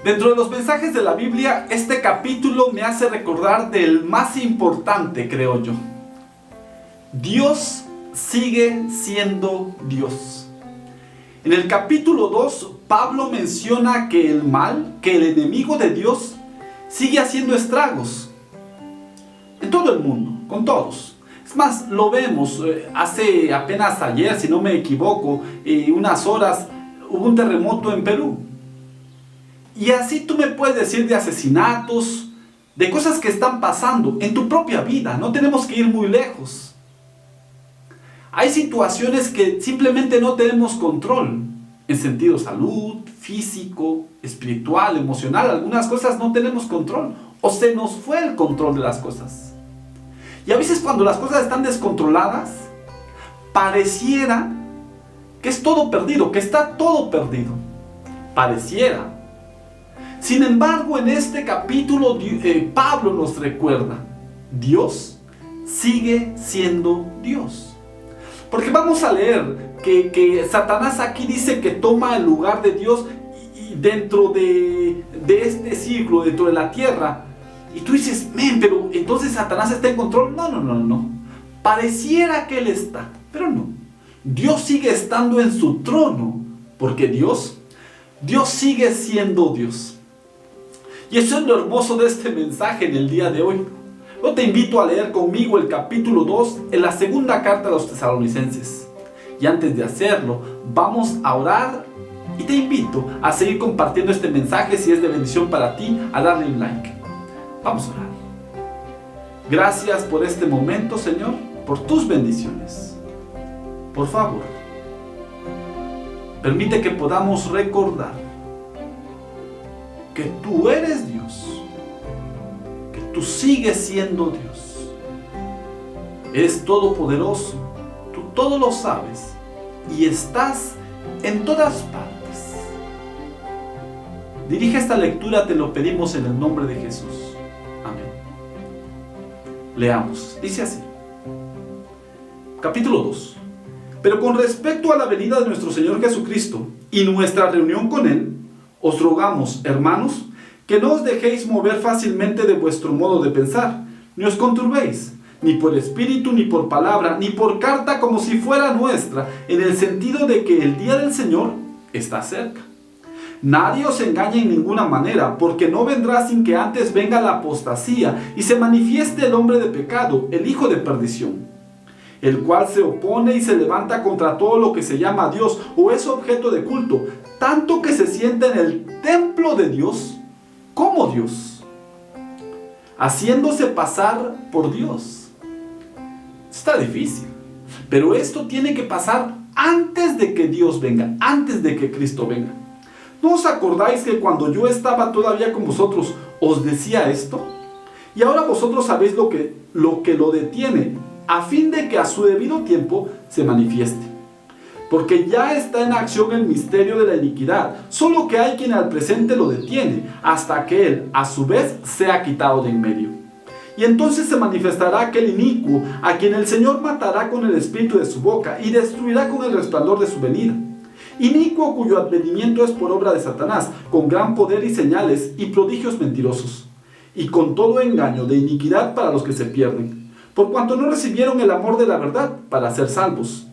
Dentro de los mensajes de la Biblia, este capítulo me hace recordar del más importante, creo yo. Dios sigue siendo Dios. En el capítulo 2, Pablo menciona que el mal, que el enemigo de Dios, sigue haciendo estragos en todo el mundo, con todos. Es más, lo vemos, hace apenas ayer, si no me equivoco, unas horas, hubo un terremoto en Perú. Y así tú me puedes decir de asesinatos, de cosas que están pasando en tu propia vida. No tenemos que ir muy lejos. Hay situaciones que simplemente no tenemos control. En sentido salud, físico, espiritual, emocional. Algunas cosas no tenemos control. O se nos fue el control de las cosas. Y a veces cuando las cosas están descontroladas, pareciera que es todo perdido, que está todo perdido. Pareciera. Sin embargo, en este capítulo, Pablo nos recuerda, Dios sigue siendo Dios. Porque vamos a leer que Satanás aquí dice que toma el lugar de Dios y dentro de este siglo, dentro de la tierra. Y tú dices, pero entonces Satanás está en control. No. Pareciera que él está, pero no. Dios sigue estando en su trono, porque Dios sigue siendo Dios. Y eso es lo hermoso de este mensaje en el día de hoy. Yo te invito a leer conmigo el capítulo 2 en la segunda carta a los tesalonicenses. Y antes de hacerlo, vamos a orar y te invito a seguir compartiendo este mensaje si es de bendición para ti, a darle un like. Vamos a orar. Gracias por este momento, Señor, por tus bendiciones. Por favor, permite que podamos recordar que tú eres Dios, que tú sigues siendo Dios. Eres todopoderoso, tú todo lo sabes y estás en todas partes. Dirige esta lectura, te lo pedimos en el nombre de Jesús. Amén. Leamos, dice así. Capítulo 2. Pero con respecto a la venida de nuestro Señor Jesucristo y nuestra reunión con Él, os rogamos, hermanos, que no os dejéis mover fácilmente de vuestro modo de pensar, ni os conturbéis, ni por espíritu, ni por palabra, ni por carta como si fuera nuestra, en el sentido de que el día del Señor está cerca. Nadie os engañe en ninguna manera, porque no vendrá sin que antes venga la apostasía y se manifieste el hombre de pecado, el hijo de perdición, el cual se opone y se levanta contra todo lo que se llama Dios o es objeto de culto, tanto que se sienta en el templo de Dios como Dios, haciéndose pasar por Dios. Está difícil, pero esto tiene que pasar antes de que Dios venga, antes de que Cristo venga. ¿No os acordáis que cuando yo estaba todavía con vosotros os decía esto? Y ahora vosotros sabéis lo que lo detiene, a fin de que a su debido tiempo se manifieste. Porque ya está en acción el misterio de la iniquidad, solo que hay quien al presente lo detiene, hasta que él, a su vez, sea quitado de en medio. Y entonces se manifestará aquel inicuo, a quien el Señor matará con el espíritu de su boca, y destruirá con el resplandor de su venida. Inicuo cuyo advenimiento es por obra de Satanás, con gran poder y señales y prodigios mentirosos, y con todo engaño de iniquidad para los que se pierden, por cuanto no recibieron el amor de la verdad para ser salvos.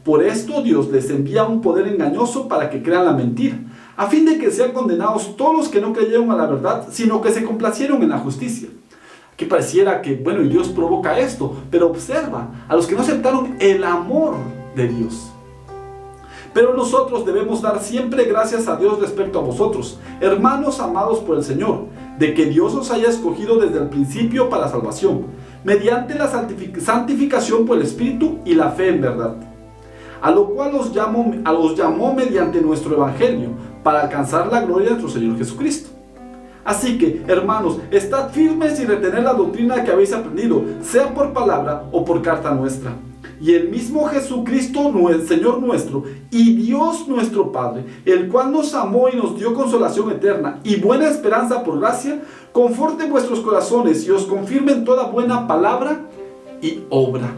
Por esto Dios les envía un poder engañoso para que crean la mentira, a fin de que sean condenados todos los que no creyeron a la verdad, sino que se complacieron en la justicia. Aquí pareciera que, y Dios provoca esto, pero observa, a los que no aceptaron el amor de Dios. Pero nosotros debemos dar siempre gracias a Dios respecto a vosotros, hermanos amados por el Señor, de que Dios os haya escogido desde el principio para salvación, mediante la santificación por el Espíritu y la fe en verdad, a lo cual os llamó mediante nuestro Evangelio, para alcanzar la gloria de nuestro Señor Jesucristo. Así que, hermanos, estad firmes y retened la doctrina que habéis aprendido, sea por palabra o por carta nuestra. Y el mismo Jesucristo, el Señor nuestro, y Dios nuestro Padre, el cual nos amó y nos dio consolación eterna y buena esperanza por gracia, conforte vuestros corazones y os confirme en toda buena palabra y obra.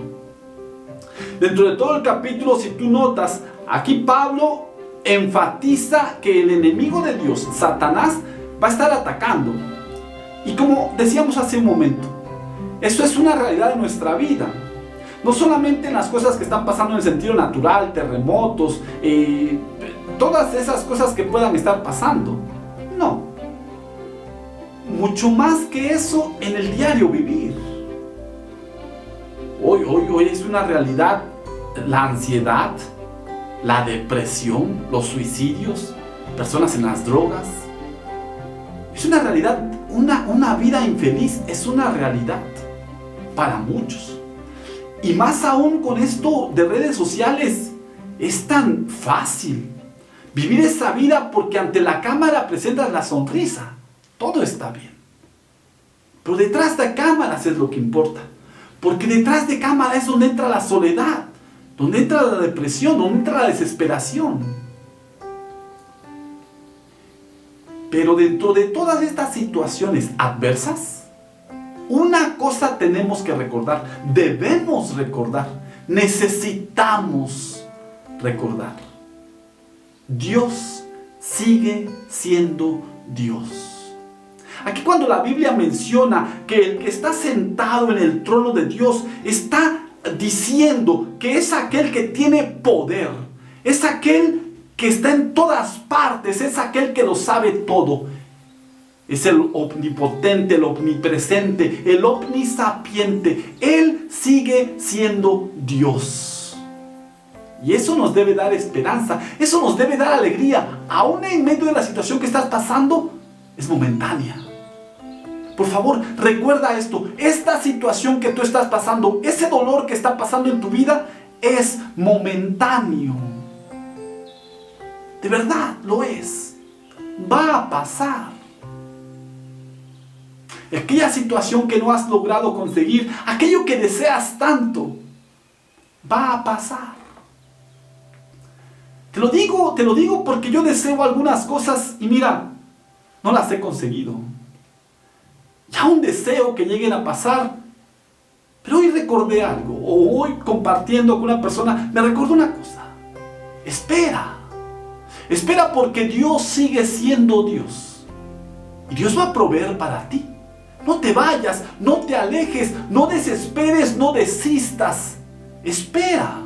Dentro de todo el capítulo, si tú notas, aquí Pablo enfatiza que el enemigo de Dios, Satanás, va a estar atacando. Y como decíamos hace un momento, eso es una realidad de nuestra vida. No solamente en las cosas que están pasando en el sentido natural, terremotos, todas esas cosas que puedan estar pasando. No. Mucho más que eso en el diario vivir. Hoy es una realidad la ansiedad, la depresión, los suicidios, personas en las drogas. Es una realidad, una vida infeliz es una realidad para muchos. Y más aún con esto de redes sociales, es tan fácil vivir esa vida porque ante la cámara presentas la sonrisa. Todo está bien. Pero detrás de cámaras es lo que importa. Porque detrás de cámara es donde entra la soledad, donde entra la depresión, donde entra la desesperación. Pero dentro de todas estas situaciones adversas, una cosa tenemos que recordar, debemos recordar, necesitamos recordar. Dios sigue siendo Dios. Aquí cuando la Biblia menciona que el que está sentado en el trono de Dios está diciendo que es aquel que tiene poder, es aquel que está en todas partes, es aquel que lo sabe todo. Es el omnipotente, el omnipresente, el omnisapiente. Él sigue siendo Dios. Y eso nos debe dar esperanza, eso nos debe dar alegría. Aún en medio de la situación que estás pasando, es momentánea. Por favor, recuerda esto. Esta situación que tú estás pasando, ese dolor que está pasando en tu vida, es momentáneo. De verdad, lo es. Va a pasar. Aquella situación que no has logrado conseguir, aquello que deseas tanto, va a pasar. Te lo digo porque yo deseo algunas cosas y mira, no las he conseguido. Y aún deseo que lleguen a pasar, pero hoy recordé algo, o hoy compartiendo con una persona, me recordó una cosa. Espera porque Dios sigue siendo Dios. Y Dios va a proveer para ti. No te vayas, no te alejes, no desesperes, no desistas. Espera.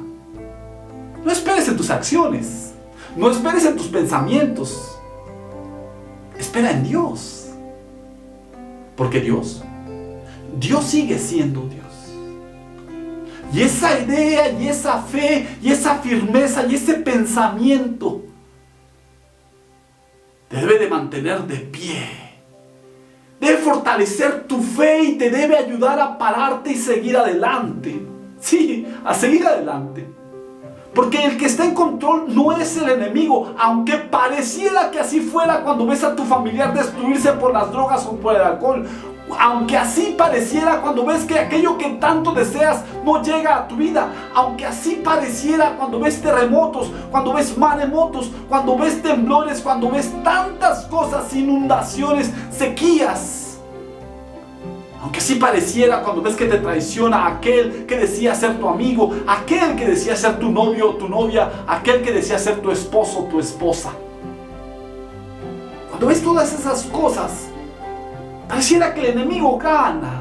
No esperes en tus acciones. No esperes en tus pensamientos. Espera en Dios. Porque Dios sigue siendo Dios. Y esa idea, y esa fe, y esa firmeza, y ese pensamiento te debe de mantener de pie. Debe fortalecer tu fe y te debe ayudar a pararte y seguir adelante. Sí, a seguir adelante. Porque el que está en control no es el enemigo, aunque pareciera que así fuera cuando ves a tu familiar destruirse por las drogas o por el alcohol. Aunque así pareciera cuando ves que aquello que tanto deseas no llega a tu vida. Aunque así pareciera cuando ves terremotos, cuando ves maremotos, cuando ves temblores, cuando ves tantas cosas, inundaciones, sequías. Aunque así pareciera cuando ves que te traiciona aquel que decía ser tu amigo, aquel que decía ser tu novio o tu novia, aquel que decía ser tu esposo o tu esposa. Cuando ves todas esas cosas, pareciera que el enemigo gana.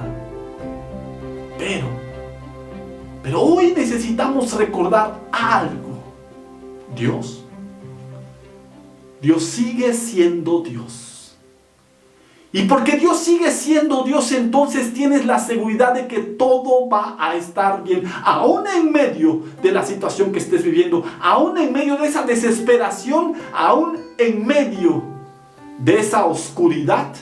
Pero hoy necesitamos recordar algo. Dios sigue siendo Dios. Y porque Dios sigue siendo Dios, entonces tienes la seguridad de que todo va a estar bien. Aún en medio de la situación que estés viviendo, aún en medio de esa desesperación, aún en medio de esa oscuridad,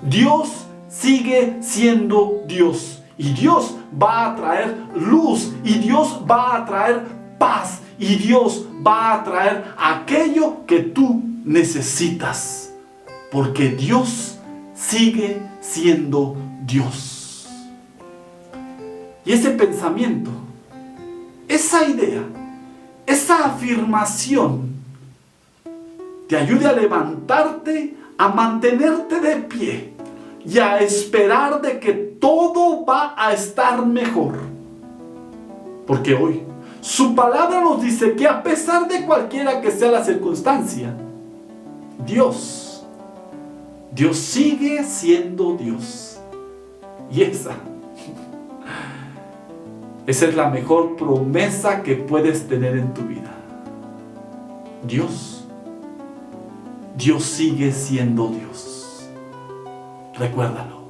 Dios sigue siendo Dios. Y Dios va a traer luz. Y Dios va a traer paz. Y Dios va a traer aquello que tú necesitas. Porque Dios sigue siendo Dios. Y ese pensamiento, esa idea, esa afirmación te ayude a levantarte, a mantenerte de pie y a esperar de que todo va a estar mejor. Porque hoy su palabra nos dice que a pesar de cualquiera que sea la circunstancia, Dios Dios sigue siendo Dios. Y esa es la mejor promesa que puedes tener en tu vida. Dios sigue siendo Dios. Recuérdalo.